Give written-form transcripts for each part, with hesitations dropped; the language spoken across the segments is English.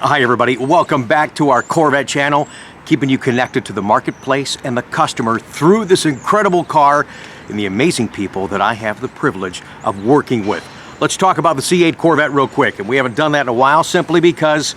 Hi everybody, welcome back to our Corvette channel, keeping you connected to the marketplace and the customer through this incredible car and the amazing people that I have the privilege of working with. Let's talk about the C8 Corvette real quick, and we haven't done that in a while simply because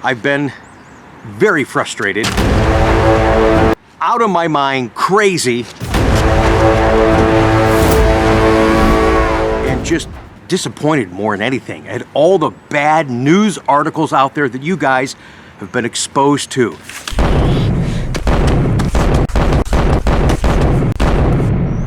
I've been very frustrated, out of my mind, crazy, and just disappointed more than anything at all the bad news articles out there that you guys have been exposed to.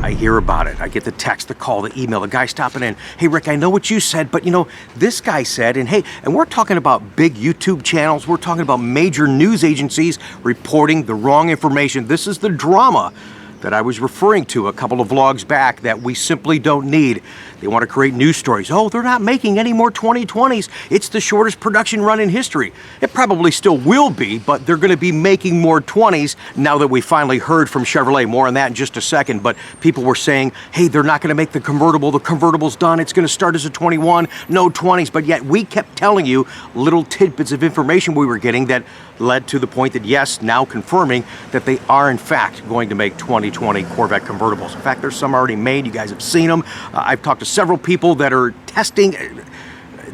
I hear about it. I get the text, the call, the email, the guy stopping in. Hey Rick, I know what you said, but you know, this guy said, and hey, and we're talking about big YouTube channels, we're talking about major news agencies reporting the wrong information. This is the drama that I was referring to a couple of vlogs back that we simply don't need. They want to create news stories. Oh, they're not making any more 2020s. It's the shortest production run in history. It probably still will be, but they're going to be making more 20s now that we finally heard from Chevrolet. More on that in just a second, but people were saying, hey, they're not going to make the convertible. The convertible's done. It's going to start as a 21, no 20s, but yet we kept telling you little tidbits of information we were getting that led to the point that, yes, now confirming that they are in fact going to make 2020 Corvette convertibles. In fact, there's some already made. You guys have seen them. I've talked to several people that are testing.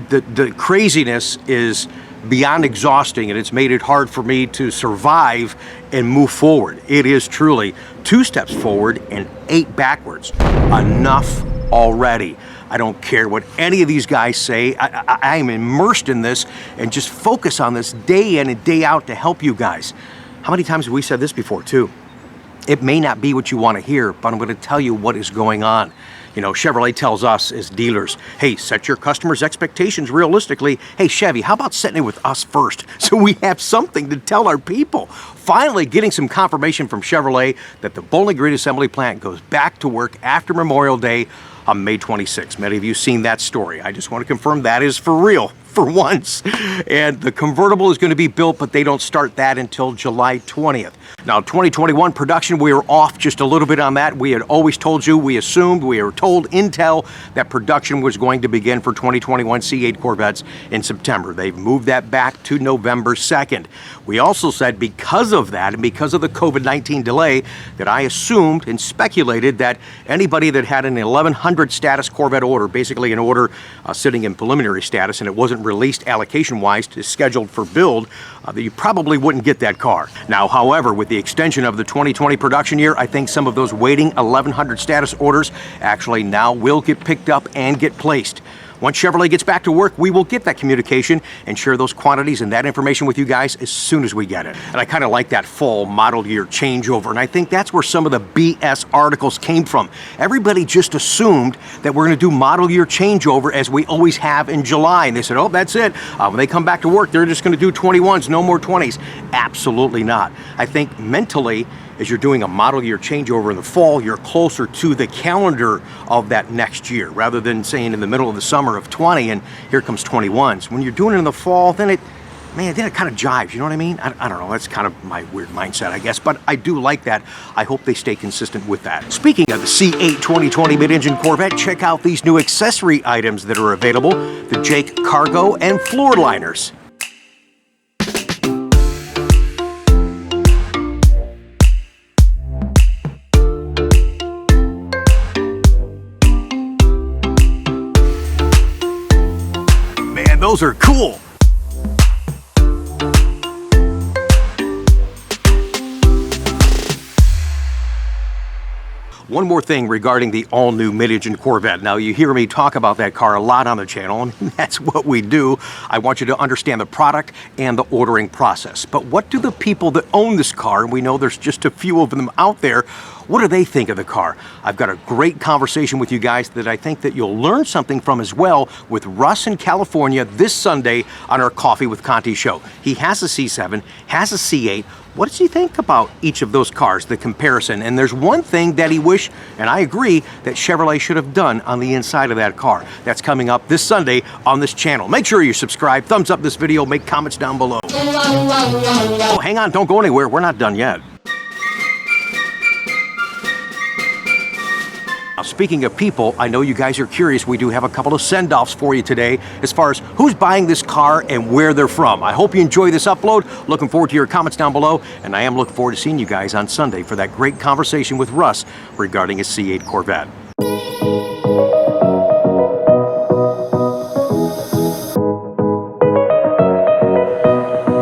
The craziness is beyond exhausting, and it's made it hard for me to survive and move forward. It is truly 2 steps forward and 8 backwards. Enough already. I don't care what any of these guys say. I am immersed in this and just focus on this day in and day out to help you guys. How many times have we said this before too? It may not be what you want to hear, but I'm going to tell you what is going on. You know, Chevrolet tells us as dealers, hey, set your customers' expectations realistically. Hey, Chevy, how about setting it with us first so we have something to tell our people? Finally getting some confirmation from Chevrolet that the Bowling Green assembly plant goes back to work after Memorial Day on May 26th. Many of you have seen that story. I just want to confirm that is for real, for once. And the convertible is going to be built, but they don't start that until July 20th. Now, 2021 production, we were off just a little bit on that. We had always told you, we assumed, we were told Intel that production was going to begin for 2021 C8 Corvettes in September. They've moved that back to November 2nd. We also said because of that and because of the COVID-19 delay that I assumed and speculated that anybody that had an 1100 status Corvette order, basically an order sitting in preliminary status and it wasn't released allocation-wise to scheduled for build, that you probably wouldn't get that car. Now, however, with the extension of the 2020 production year, I think some of those waiting 1100 status orders actually now will get picked up and get placed. Once Chevrolet gets back to work, we will get that communication and share those quantities and that information with you guys as soon as we get it. And I kind of like that fall model year changeover, and I think that's where some of the BS articles came from. Everybody just assumed that we're going to do model year changeover as we always have in July, and they said, oh, that's it. When they come back to work, they're just going to do 21s, no more 20s. Absolutely not. I think mentally, as you're doing a model year changeover in the fall, you're closer to the calendar of that next year, rather than saying in the middle of the summer of 20 and here comes 21s. When you're doing it in the fall, then it kind of jives, you know what I mean? I don't know, that's kind of my weird mindset, I guess, but I do like that. I hope they stay consistent with that. Speaking of the C8 2020 Mid-Engine Corvette, check out these new accessory items that are available, the Jake cargo and floor liners. Those are cool. One more thing regarding the all-new Mid-Engine Corvette. Now, you hear me talk about that car a lot on the channel, and that's what we do. I want you to understand the product and the ordering process. But what do the people that own this car, and we know there's just a few of them out there, what do they think of the car? I've got a great conversation with you guys that I think that you'll learn something from as well with Russ in California this Sunday on our Coffee with Conti show. He has a C7, has a C8. What does he think about each of those cars, the comparison? And there's one thing that he wished, and I agree, that Chevrolet should have done on the inside of that car. That's coming up this Sunday on this channel. Make sure you subscribe, thumbs up this video, make comments down below. Oh, hang on, don't go anywhere. We're not done yet. speaking of people, I know you guys are curious. We do have a couple of send-offs for you today as far as who's buying this car and where they're from. I hope you enjoy this upload. Looking forward to your comments down below, and I am looking forward to seeing you guys on Sunday for that great conversation with Russ regarding his C8 Corvette.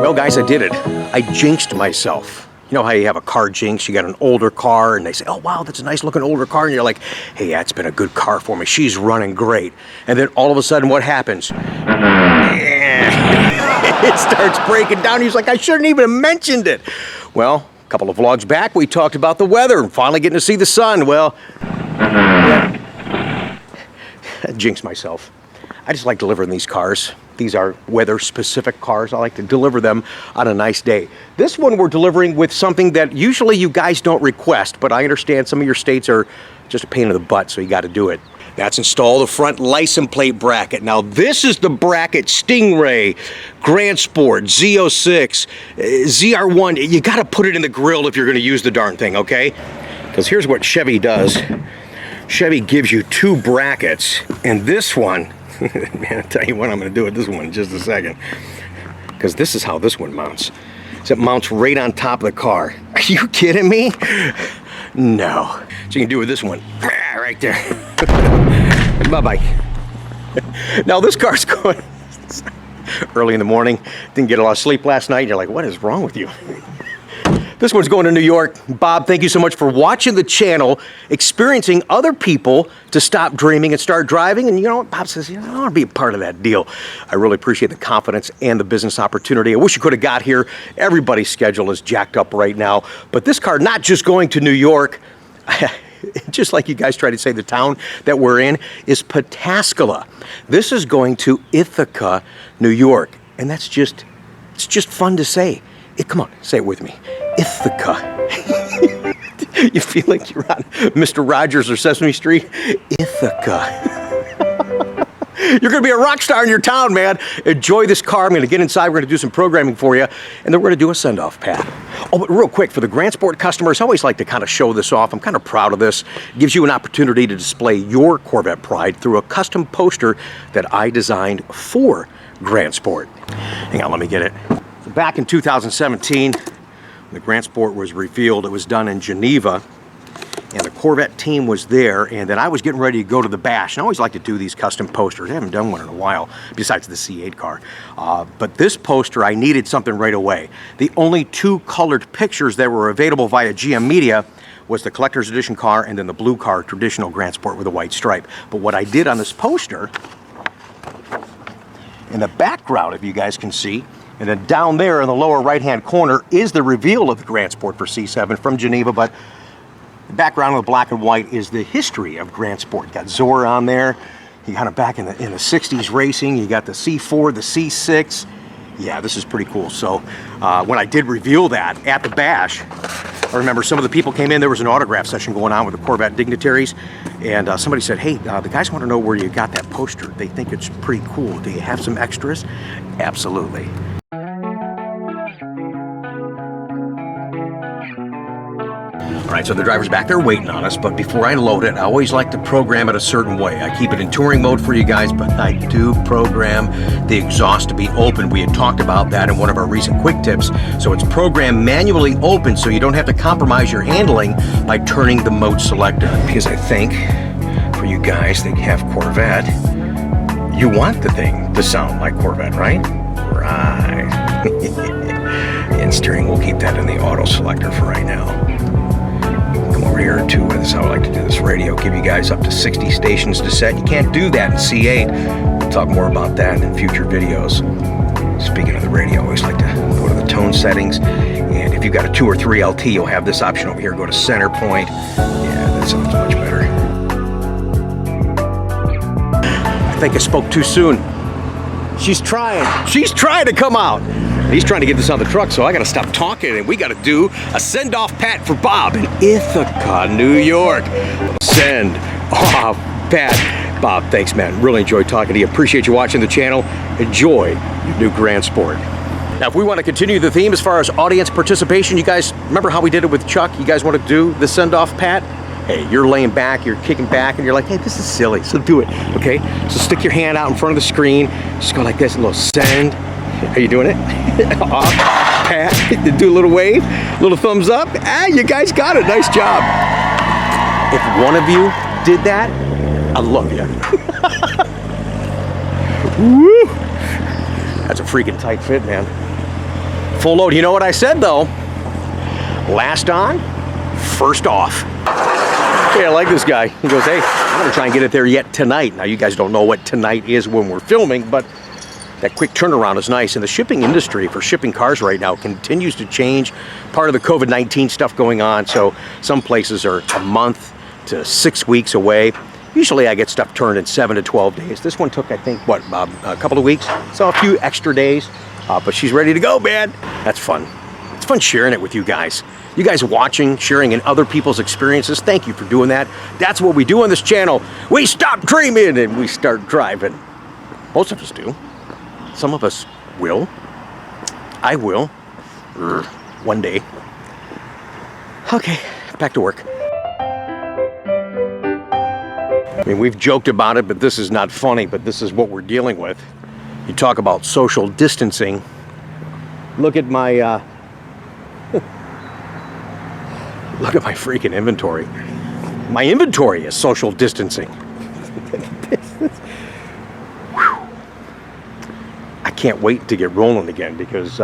Well, guys, I did it. I jinxed myself. You know how you have a car jinx, you got an older car, and they say, oh, wow, that's a nice looking older car. And you're like, hey, that's been a good car for me. She's running great. And then all of a sudden, what happens? It starts breaking down. He's like, I shouldn't even have mentioned it. Well, a couple of vlogs back, we talked about the weather and finally getting to see the sun. Well, I jinxed myself. I just like delivering these cars. These are weather-specific cars. I like to deliver them on a nice day. This one we're delivering with something that usually you guys don't request, but I understand some of your states are just a pain in the butt, so you got to do it. That's install the front license plate bracket. Now this is the bracket Stingray, Grand Sport, Z06, ZR1. You got to put it in the grill if you're going to use the darn thing, okay? Because here's what Chevy does. Chevy gives you two brackets, and this one, man, I'll tell you what I'm going to do with this one in just a second. Because this is how this one mounts. So it mounts right on top of the car. Are you kidding me? No. So you can do with this one. Right there. Bye-bye. Now this car's going early in the morning. Didn't get a lot of sleep last night. You're like, what is wrong with you? This one's going to New York. Bob, thank you so much for watching the channel, experiencing other people to stop dreaming and start driving. And you know what? Bob says, you know, I want to be a part of that deal. I really appreciate the confidence and the business opportunity. I wish you could have got here. Everybody's schedule is jacked up right now. But this car, not just going to New York, just like you guys try to say the town that we're in, is Pataskala. This is going to Ithaca, New York. And that's just, it's just fun to say. Come on, say it with me. Ithaca. You feel like you're on Mr. Rogers or Sesame Street? Ithaca. You're going to be a rock star in your town, man. Enjoy this car. I'm going to get inside. We're going to do some programming for you, and then we're going to do a send-off, Pat. Oh, but real quick, for the Grand Sport customers, I always like to kind of show this off. I'm kind of proud of this. It gives you an opportunity to display your Corvette pride through a custom poster that I designed for Grand Sport. Hang on, let me get it. Back in 2017, when the Grand Sport was revealed, it was done in Geneva, and the Corvette team was there, and then I was getting ready to go to the bash. And I always like to do these custom posters. I haven't done one in a while, besides the C8 car. But this poster, I needed something right away. The only two colored pictures that were available via GM Media was the collector's edition car and then the blue car, traditional Grand Sport with a white stripe. But what I did on this poster, in the background, if you guys can see, and then down there in the lower right-hand corner is the reveal of the Grand Sport for C7 from Geneva, but the background of the black and white is the history of Grand Sport. You got Zora on there. You got it back in the 60s racing. You got the C4, the C6. Yeah, this is pretty cool. So when I did reveal that at the bash, I remember some of the people came in. There was an autograph session going on with the Corvette dignitaries, and somebody said, hey, the guys want to know where you got that poster. They think it's pretty cool. Do you have some extras? Absolutely. All right, so the driver's back there waiting on us, but before I load it, I always like to program it a certain way. I keep it in touring mode for you guys, but I do program the exhaust to be open. We had talked about that in one of our recent quick tips. So it's programmed manually open, so you don't have to compromise your handling by turning the mode selector. Because I think for you guys that have Corvette, you want the thing to sound like Corvette, right? Right. And steering, we'll keep that in the auto selector for right now. Come over here too, this is how I like to do this radio. Give you guys up to 60 stations to set. You can't do that in C8. We'll talk more about that in future videos. Speaking of the radio, I always like to go to the tone settings. And if you've got a 2 or 3 LT, you'll have this option over here. Go to center point. Yeah, that sounds much better. I think I spoke too soon. She's trying to come out. He's trying to get this on the truck, so I gotta stop talking and we gotta do a send-off Pat for Bob in Ithaca, New York. Send off Pat. Bob, thanks, man. Really enjoyed talking to you. Appreciate you watching the channel. Enjoy your new Grand Sport. Now, if we want to continue the theme as far as audience participation, you guys remember how we did it with Chuck? You guys want to do the send-off Pat? Hey, you're laying back, you're kicking back, and you're like, hey, this is silly, so do it, okay? So stick your hand out in front of the screen, just go like this, a little send. Are you doing it? Off, pat, do a little wave, little thumbs up. Ah, you guys got it, nice job. If one of you did that, I love you. Woo! That's a freaking tight fit, man. Full load. You know what I said, though? Last on, first off. Hey, I like this guy. He goes, hey, I'm gonna try and get it there yet tonight. Now, you guys don't know what tonight is when we're filming, but that quick turnaround is nice. And the shipping industry for shipping cars right now continues to change. Part of the COVID-19 stuff going on, so some places are a month to 6 weeks away. Usually I get stuff turned in 7 to 12 days. This one took, I think, what, a couple of weeks? So a few extra days, but she's ready to go, man. That's fun. It's fun sharing it with you guys. You guys watching, sharing in other people's experiences, thank you for doing that. That's what we do on this channel. We stop dreaming and we start driving. Most of us do. Some of us will. I will. One day. Okay, back to work. I mean, we've joked about it, but this is not funny, but this is what we're dealing with. You talk about social distancing. Look at my, look at my freaking inventory. My inventory is social distancing. I can't wait to get rolling again because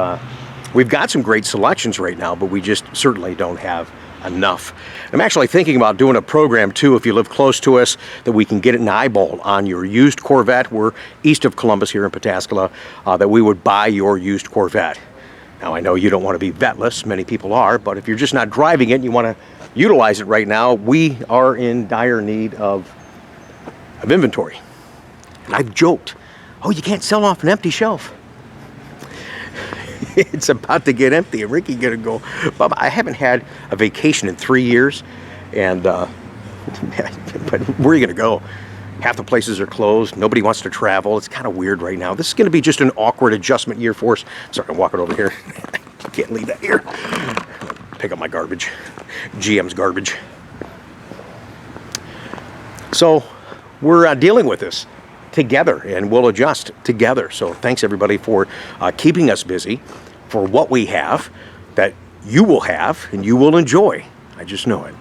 we've got some great selections right now, but we just certainly don't have enough. I'm actually thinking about doing a program too, if you live close to us, that we can get an eyeball on your used Corvette. We're east of Columbus here in Pataskala, that we would buy your used Corvette. Now, I know you don't want to be vetless, many people are, but if you're just not driving it and you want to utilize it right now, we are in dire need of inventory. And I've joked, oh, you can't sell off an empty shelf. It's about to get empty, and Ricky's gonna go, Bubba, I haven't had a vacation in 3 years, and but where are you gonna go? Half the places are closed. Nobody wants to travel. It's kind of weird right now. This is gonna be just an awkward adjustment year for us. Sorry, I'm walking over here. Can't leave that here. Pick up my garbage. GM's garbage. So we're dealing with this together, and we'll adjust together. So thanks everybody for keeping us busy, for what we have that you will have and you will enjoy. I just know it.